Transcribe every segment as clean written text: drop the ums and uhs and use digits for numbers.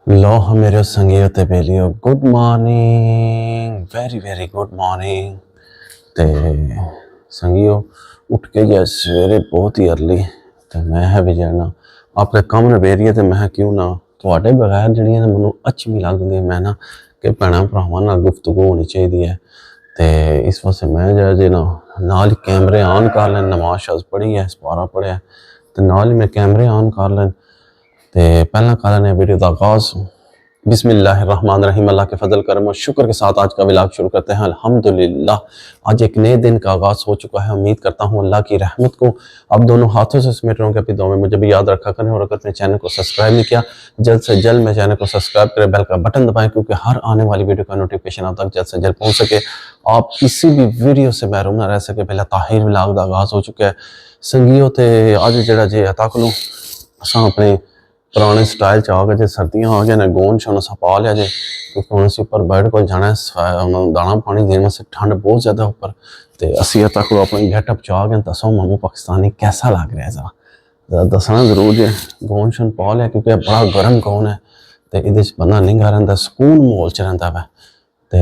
लो मेरे संगीत बेलियो good morning very very good morning. ते संगियो उठ के गया सवेरे बहुत ही अर्ली। तो मैं है भी जाना अपने कम नवेरिए तो मैं क्यों ना थोड़े बगैर जड़ियाँ मैं अच्छी भी लगती मैं ना कि भैन भरावान नाल गुफ्तगू होनी चाहिए है। तो इस वास्ते मैं जे ना नाल कैमरे ऑन कर लें, नमाज शज पढ़ी है, सपारा पढ़िया तो नाल मैं कैमरे ऑन कर लें। तो पहला कारण है वीडियो का आगाज बिस्मिल्लाहिर्रहमानिर्रहीम। अल्लाह के फजल करम और शुक्र के साथ आज का व्लॉग शुरू करते हैं। अल्हम्दुलिल्लाह आज एक नए दिन का आगाज हो चुका है। उम्मीद करता हूँ अल्लाह की रहमत को अब दोनों हाथों से समेट रहा हूँ कि अपनी दुआ में मुझे भी याद रखा करें। और अगर अपने चैनल को सब्सक्राइब नहीं किया जल्द से जल्द मेरे चैनल को सब्सक्राइब करें, बेल का बटन दबाएं क्योंकि हर आने वाली वीडियो का नोटिफिकेशन आप तक जल्द से जल्द पहुँच सके, आप किसी भी वीडियो से महरूम ना रह सके। पहला ताहिर व्लॉग का आगाज हो चुका है संगियो। तो अज जरा जे तक असा अपने पुराने स्टाइल च आ गए, जो सर्दियां आ गए ने गोन शोन असा पा लिया जे क्योंकि हम असी उपर बेड को जाना है दाना पानी देने वास्ते, ठंड बहुत ज्यादा उपर। तो असी तक अपने गेटअप च आ गए। दसो मामू पाकिस्तानी कैसा लग रहा है जरा दसना जरूर जे। गोन शोन पा लिया क्योंकि बड़ा गर्म गोन है तो ये बंदा निंगा रहा सुकून माहौल च रहा है। तो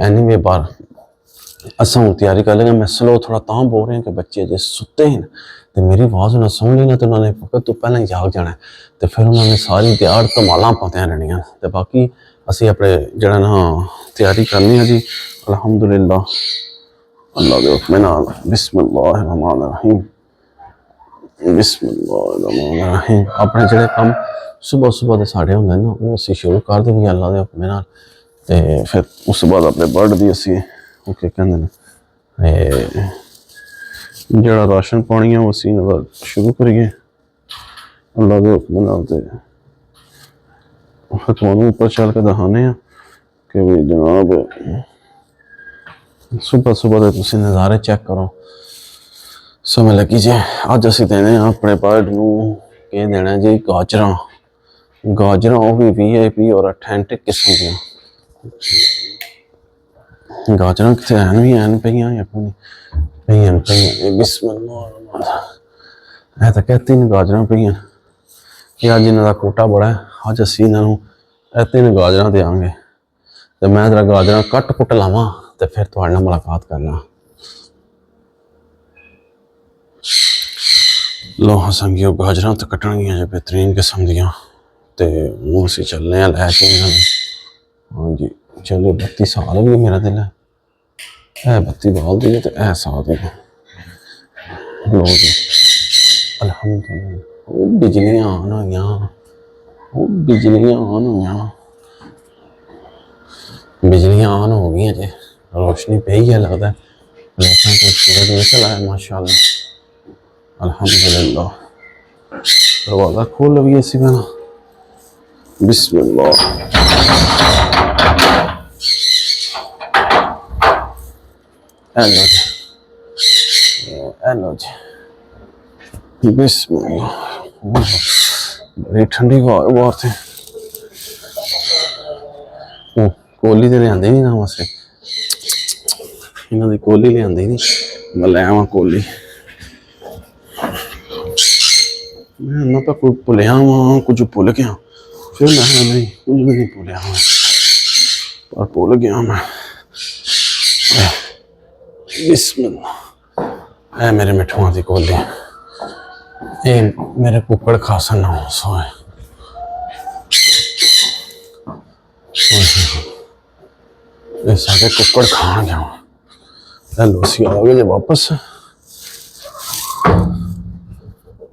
एनी बार असा हूँ तैयारी कर लेंगे। मैं स्लो थोड़ा तां बोल रहे हैं कि बच्चे अजे सुते हैं तो मेरी आवाज़ उन्हें सुन ली ना तो उन्होंने वक्त तो पहले ही जाग जाना है। तो फिर उन्होंने सारी दिहाड़ धमाल पतियां रहनियां। तो बाकी असी अपने जरा ना तैयारी करनी है जी। अल्हम्दुलिल्लाह अल्लाह के हुक्म नाल बिस्मिल्लाहिर्रहमानिर्रहीम बिस्मिल्लाहिर्रहमानिर्रहीम। अपने जेडे काम सुबह सुबह के साढ़े होंगे ना वो असी शुरू कर देंगे अल्लाह के हुक्म नाल। ते फिर उस बाद अपने बर्ड की असी ओके कहते जड़ा राशन पानी है वो असी शुरू करिए अल्लाह के हुक्म नाल। ते फिर तुहानू उपर चल के दिखाने कि भी जनाब सुबह सुबह के तुम नज़ारे चेक करो। समय लगी जे अज असी देने अपने बर्ड नू के देना जी गाजर गाजर वो भी VIP और ऑथेंटिक किस्म दी गाजर कितने हैं भी हैं पेइयां या बिस्मिल्लाह तो क्या तीन गाजर पेइयां कि अज इन्हों का कोटा बड़ा है। अज असी इन्हों तीन गाजर देंगे तो मैं जरा गाजर कट कुट लावा तो फिर थोड़े नाल मुलाकात करना। लो हाँ संगियो गाजर तो कट्टन गई जो बेहतरीन किस्म दियाँ तो हूँ असी चलने लैके इन्होंने। हाँ जी चलो बत्ती साल भी मेरा दिल है बत्ती बाल दी तो ऐ साल दी लो जी अल्हम्दुलिल्लाह बिजलियां ऑन हो बिजलियां ऑन हो बिजलियां ऑन हो गई जे रोशनी पे ही है लगता है लोगों को सूरज निकल आया माशाल्लाह अल्हम्दुलिल्लाह। दरवाजा खोल भी ऐसी बना बिस्मिल्लाह हेलो जी हेलो जी बिस्मिल्लाह। बड़ी ठंडी हवा है बाहर से कोली तो लिया नहीं ना वास्ते इन्हों की कोली लिया नहीं मैं लै आवा कोली मैं तो कुछ भुलिया वा कुछ भुल गया फिर मैं नहीं कुछ भी नहीं भुलिया पर भुल गया मैं बिस्मिल्लाह। है मेरे मिठुआ की कोली ये मेरे कुकड़ खासन ना हो सोए ये सारे कुकड़ खान गया लोसी आ गए वापस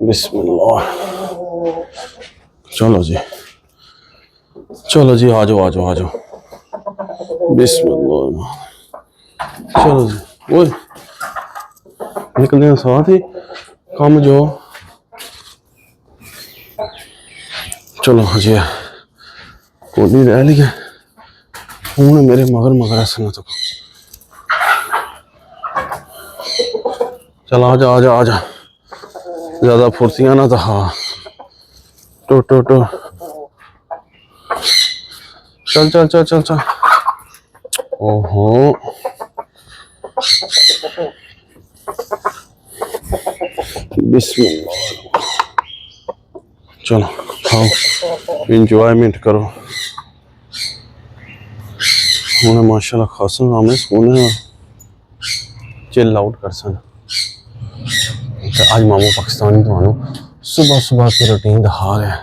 बिस्मिल्लाह। चलो जी आ जाओ बिस्मिल्लाह। चलो जी ओए निकलते हैं साथ ही कम जो चलो जी कोली रह ली है हूँ मेरे मगर मगर ऐसा तो चल आ जा ज्यादा फुर्तियां ना तो हाँ टो चल ओहो बिस्मिल्लाह। चलो खाओ, इंजॉयमेंट करो। उन्हें माशाल्लाह खासा सामने सोने चिल आउट कर सन। आज मामू पाकिस्तानी तो सुबह सुबह की रूटीन दिखा रहा है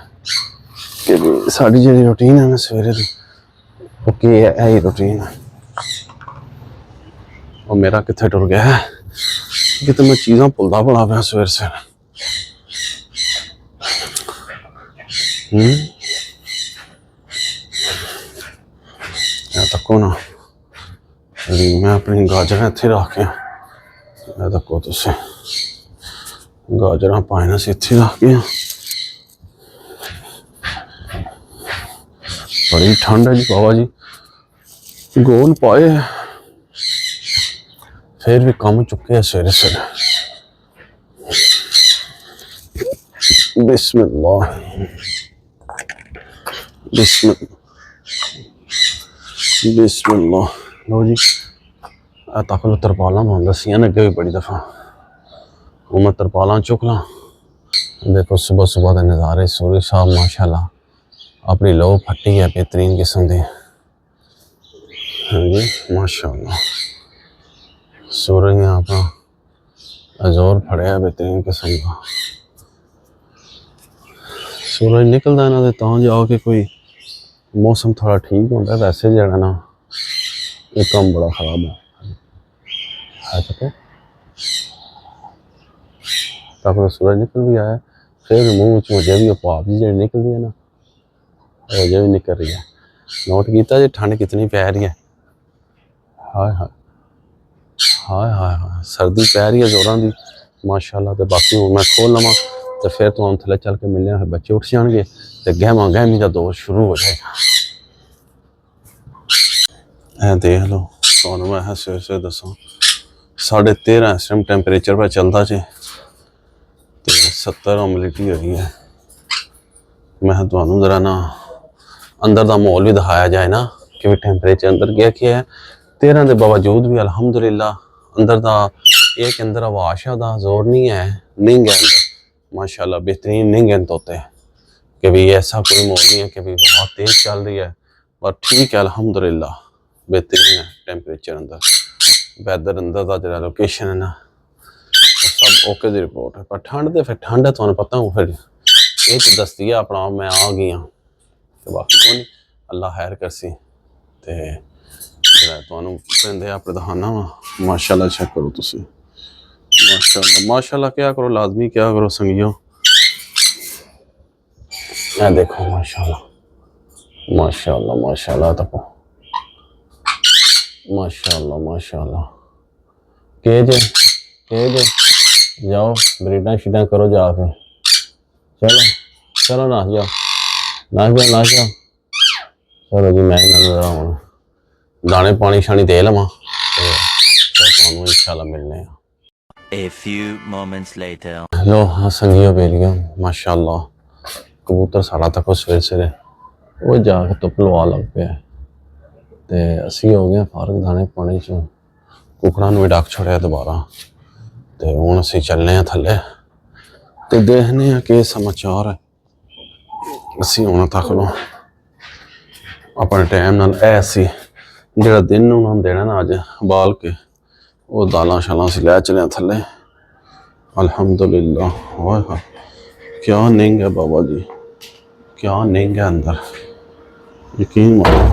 कि साड़ी जी रूटीन है ना सवेरे की ओके है रूटीन है। और मेरा कितने टुर गया है कि तो मैं चीज़ा भुलदा बड़ा पाया सवेरे सवेरे। तको ना मैं अपनी गाजर इतने रख के तको तुम गाजर पाए ना इतने रख के। बड़ी ठंड है जी बाबा जी, गोल पाए फिर भी कम चुके हैं सवेरे सवेरे। बिस्मिल्लाह बिस्मिल्लाह बिस्मिल्लाह। लो जी तक लो तरपाला मैं दसिया ने अगे भी बड़ी दफ़ा वो मैं तरपाला चुक ला। देखो सुबह सुबह के नज़ारे सूरज साहब माशाल्लाह अपनी लो फटी है बेहतरीन किस्म की। हाँ जी माशाल्लाह सूरज ने अपना जोर फड़िया बेहतरीन किस्म का। सूरज निकलता है ना तो जाके कोई मौसम थोड़ा ठीक होता है। वैसे जरा ना ये काम बड़ा खराब है तो तक सूरज निकल भी आया फिर मुँह मुझे भी भाप जी जी निकलती है ना मुझे भी निकल रही है। नोट किया जी ठंड कितनी पै रही है। हाय हाय हाय हाय हाय सर्दी पै रही है जोरों की माशाल्लाह। तो बाकी हूँ मैं खोल लवा तो फिर तो हम थले चल के मिलने फिर बच्चे उठ जाएंगे तो गहमा गहमी का दौर शुरू हो जाएगा। ऐ देख लो तो मैं सवेरे सवेरे दसा 13.5 इस टाइम टैंपरेचर पर चलता जे तो 70 ह्यूमिडिटी हो रही है। मैं तो जरा ना अंदर का माहौल भी दिखाया जाए ना कि टैंपरेचर अंदर गया क्या है 13 के बावजूद भी अल्हम्दुलिल्लाह अंदर का एक अंदर आवाज़ का जोर नहीं है निंग है अंदर माशाल्लाह बेहतरीन निंग है तोते कि भाई ऐसा कोई माहौल नहीं है कि भाई बहुत तेज़ चल रही है पर ठीक है अल्हम्दुलिल्लाह बेहतरीन है टैंपरेचर अंदर वैदर अंदर का जो लोकेशन है ना सब ओके की रिपोर्ट है। पर ठंड तो फिर ठंड है तुम्हें पता हूँ फिर ये तो दसती है अपना मैं आ गई हाँ तो बाकी को नहीं अल्लाह खैर करसी तो पेंदे अपने दखाना वा माशाल्लाह चेक करो तुम माशाल्लाह माशाल्लाह क्या करो लाजमी क्या करो संगियो। मैं देखो माशाल्लाह माशाल्लाह माशाल्लाह तको माशाल्लाह माशाल्लाह के जे जाओ ब्रीडा शीडा करो जाके चलो चलो ना जाओ ना जाओ चलो जी मैं जरा हूँ दाने पानी शानी दे लवा तो इंशाल्लाह मिलने। A few moments later. लो हाँ संगियो बेलियो माशाल्लाह कबूतर सारा तक सवेरे सवेरे वो जाके धुप लवा लग पे ते असी हो गए फारग दाने पानी चो कुकड़ा भी डक छोड़िया दोबारा तो हूँ असी चलने थले तो देखने कि समाचार है। असी हूँ तक लो अपने टाइम नाल ऐसी जो दिन उन्होंने देना ना अज बाल के वो दाल शाल असी लै चले थले अल्हम्दुलिल्लाह। हाय क्या निंग है बाबा जी क्या निंग है अंदर यकीन मानो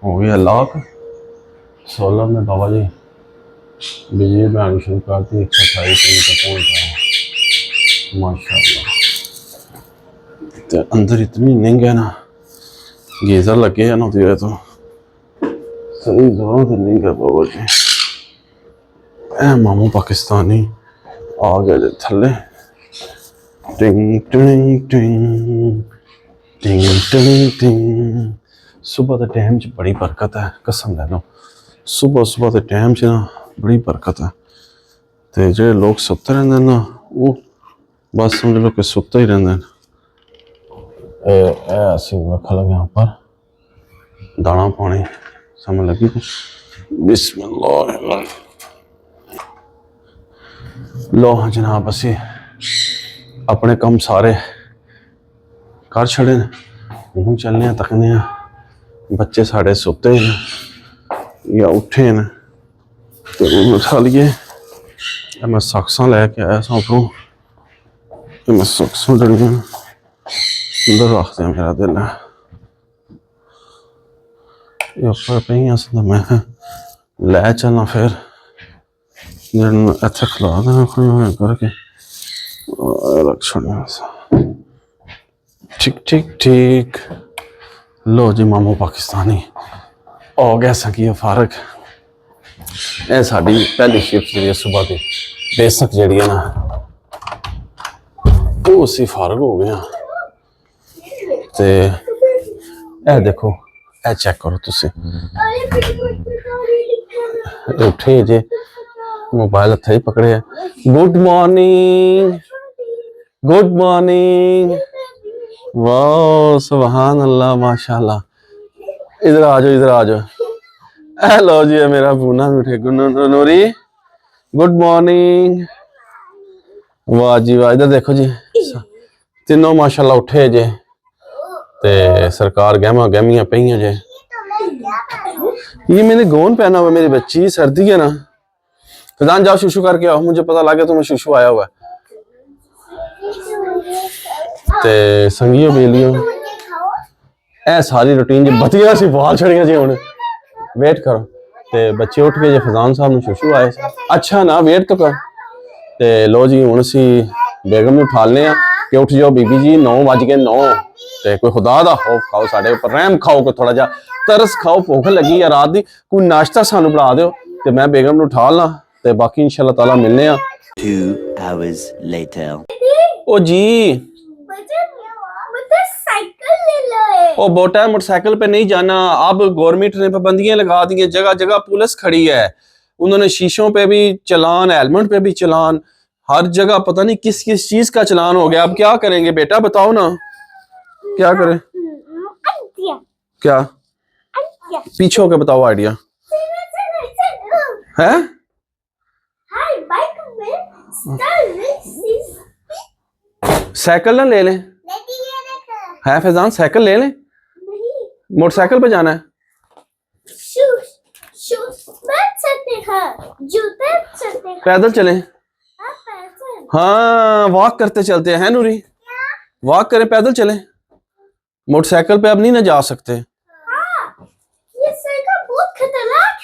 हो गया लॉक सोलर में बाबा जी बिजली बनानी शुरू कर दी 128 तक पहुँच गया माशाल्लाह। तो अंदर इतनी निंग है ना गीजर लगे है ना तो सही जोरों से निंग है बाबा जी। ए मामू पाकिस्तानी आ गए थले टिंग टिंग टिंग टिंग टिंग टिंग। सुबह के टाइम च बड़ी बरकत है कसम ले लो सुबह सुबह के टाइम च ना बड़ी बरकत है। तो जो लोग सुते रहते ना वो बस समझ लो कि सुते ही रहते हैं। रख लगे यहाँ पर दाना पानी समझ लगी बिस्मिल्लाह। लो हाँ जनाब असी अपने कम सारे कर छड़े ने, हूँ चलने तकने बच्चे साढ़े सुते हैं या उठे हैं तो उठा लिए। मैं सक्सां लैके आया सा उपरों, मैं सक्सां डलियां अंदर रख दिया। मेरा दिल है उपर पे तो मैं लै चलना, फिर इत्थे खिला देना करके रख छोड़ना। ठीक ठीक ठीक। लो जी मामू पाकिस्तानी हो गया सकी फारग। ये साड़ी पहली शिफ्ट जी सुबह की बेसक जी है ना वो उसी फारग हो गया। ते ए देखो ए चेक करो तुसी उठे जे मोबाइल हथे ही पकड़े है। Good morning good morning. वाह सुभान अल्लाह माशाल्लाह। इधर आ जाओ इधर आ जाओ। हेलो जी मेरा पूना उठे नूरी गुड मॉर्निंग। वाह जी वाह। इधर देखो जी तीनों माशाल्लाह उठे जे ते सरकार गहमा गहमियां पईयां जे। ये मैंने गौन पहना हुआ, मेरी बच्ची सर्दी है ना। फैजान जाओ शुशु करके आओ, मुझे पता लगे तुम्हें शुशु आया हुआ है। ते संगियो बेलियो ए सारी रूटीन जी बतिया सी बाल छड़ियां जी। हुण वेट करो ते बच्चे उठ गए जे फैजान साहब ने शुशु आए। अच्छा ना वेट तो कर। ते लो जी हुण असी बेगम नूं उठालने आ कि उठ जाओ बीबी जी 9:09 ते कोई खुदा दा खौफ खाओ, साडे उपर रहम खाओ, कोई थोड़ा जा तरस खाओ। भुख लगी है रात दी, कोई नाश्ता सानू बना दिओ ते मैं बेगम नूं उठा ला ते बाकी इंशाअल्लाह ताला मिलने आ। 2 hours later. ओ जी ओ बोटा मोटरसाइकिल पे नहीं जाना। अब गवर्नमेंट ने पाबंदियां लगा दी हैं, जगह जगह पुलिस खड़ी है। उन्होंने शीशों पे भी चलान, हेलमेट पे भी चलान, हर जगह पता नहीं किस किस चीज का चलान हो गया। अब क्या करेंगे बेटा बताओ ना, क्या करें? क्या पीछे होके बताओ आइडिया है? साइकिल ना ले लें है फैजान, साइकिल ले लें। मोटरसाइकिल पे जाना है। पैदल चलें। हाँ वॉक करते चलते हैं नूरी, वॉक करें पैदल चलें। मोटरसाइकिल पे अब नहीं ना जा सकते। ये साइकिल बहुत खतरनाक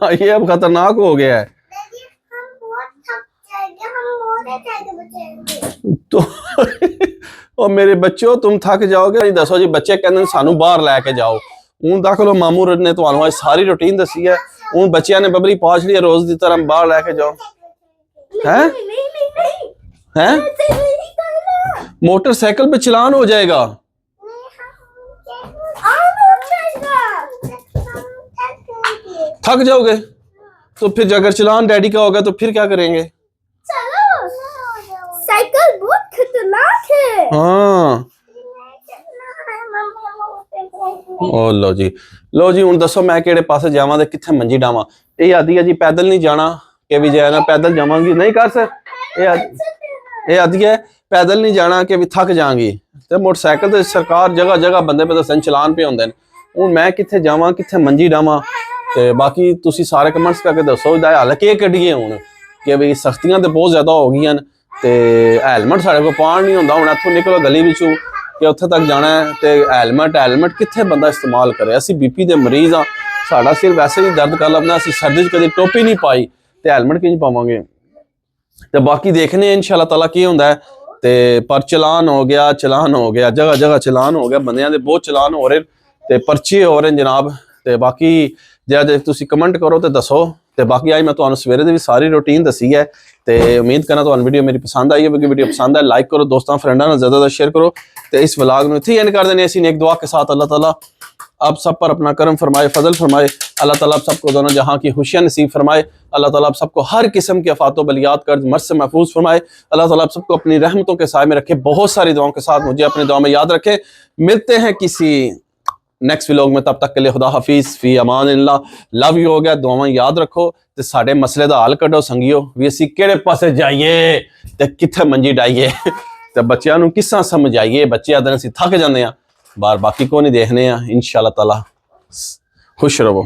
है। ये अब खतरनाक हो गया है। तो और मेरे बच्चों तुम थक जाओगे। नहीं दसो जी बच्चे कहते सानू बाहर लैके जाओ। हूँ देख लो मामू ने तो आज सारी रूटीन दसी है। हूँ बच्चिया ने बबली पहुंच ली रोज की तरह बाहर लैके जाओ है? मोटरसाइकिल पे चलान हो जाएगा। थक जाओगे तो फिर अगर चलान डैडी का होगा तो फिर क्या करेंगे? चलो साइकिल बहुत खतरनाक है। हाँ ओ लो जी हूँ दसो मैं केड़े पासे जावां ते किथे मंजी डावां। ये आदि है जी पैदल नहीं जाना कि भी जाए ना पैदल जावांगी नहीं कर सर। ये आदि है पैदल नहीं जाना कि भी थक जाएंगी। तो मोटरसाइकिल तो सरकार जगह जगह बंदे पे दसन चलान पे होंदे ने। हूँ मैं किथे जावां किथे मंजी डावां ते बाकी तुसी सारे कमेंट्स करके दसो इहदा हल के कड्ढिए हुण कि भी सख्तियां तो बहुत ज्यादा हो गई ते हेलमेट साढ़े को पान नहीं होंदा। हुण इत्थों निकलो गली विचों कि उत्थे तक जाना है ते हेलमेट कित्थे बंदा इस्तेमाल करे। असी बीपी दे मरीज हाँ, साडा सिर वैसे ही दर्द कर लबना। असी सर्दी च कदी टोपी नहीं पाई ते हेलमेट किंज पावांगे। ते बाकी देखने इंशाअल्लाह ताला की हुंदा है। ते पर चलान हो गया जगह जगह चलान हो गया, बंदियां दे बहुत चलान हो रहे ते पर्चे हो रहे जनाब। ते बाकी जे तुसी कमेंट करो तो दसो। ते बाकी आज मैं तुहानू सवेरे दी भी सारी रूटीन दसी है ते उम्मीद करना तुहानू वीडियो मेरी पसंद आई है। वीडियो पसंद है लाइक करो, दोस्तों फ्रेंडा नाल ज़्यादा शेयर करो। तो इस व्लॉग में इत्थे एंड कर देने असीं एक दुआ के साथ। अल्लाह ताला आप सब पर अपना करम फरमाए, फजल फरमाए। अल्लाह ताला आप सबको दोनों जहाँ की खुशियाँ नसीब फरमाए। अल्लाह ताला आप सबको हर किस्म के आफातों बलियात कर्ज मर्ज से महफूज फरमाए। अल्लाह ताला आप सबको अपनी रहमतों के साए में रखे। बहुत सारी दुआओं के साथ मुझे अपनी दुआ में याद रखे। मिलते हैं किसी नेक्स्ट व्लॉग में, तब तक के लिए खुदा हाफिज फी अमान अल्लाह। लव यू हो गया, दुआवां याद रखो ते साडे मसले दा हल कढो संगियो भी असीं केड़े पासे जाइए ते कित्थे मंजी डाइए। ਤੇ ਬੱਚਿਆਂ ਨੂੰ ਕਿੱਸਾ ਸਮਝਾਈਏ, ਬੱਚੇ ਆਦਨ ਅਸੀਂ ਥੱਕ ਜਾਂਦੇ ਆ, ਬਾਹਰ ਬਾਕੀ ਕੋ ਨਹੀਂ ਦੇਖਨੇ ਆ। इंशाल्लाह ताला खुश रहो।